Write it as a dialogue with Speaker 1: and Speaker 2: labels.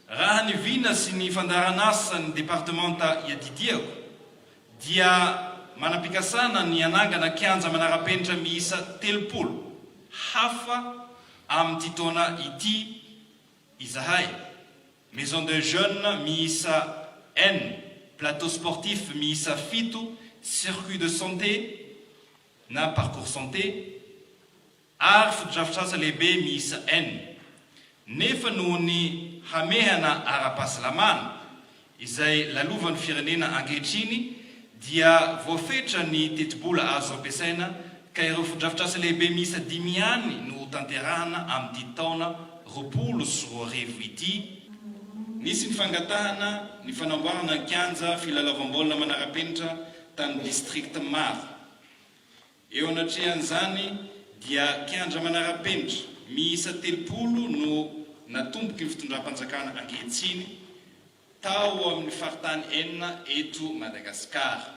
Speaker 1: raha ny vina sy ny fandaranasa ny departementa iadidiako dia manapikasana ny anangana kianja manarapenitra miisa 30 hafa amin'ny taona ity izahay. Maison de jeunes miisa 4, plateau sportif miisa 7, circuit de santé na parcours santé ary fotodrafitrasa lehibe miisa 4. Nefa noho ny hamehana ara-pahasalamana izay lalovan'ny firenena ankehitriny dia voafetra ny tetibola azo ampiasaina ka ireo fotodrafitrasa lehibe miisa 5 ihany no tanterahana amin'ny taona 20 ity. Nisy ny fangatahana ny fanamboarana ny kianja filalaovam-baolina manara-penitra tany district maro. Eo anatrehan'izany dia kianja manara-penitra miisa 30 no natomboky ny fitondram-panjakana ankehitriny tao amin'ny faritany 4 eto Madagasikara.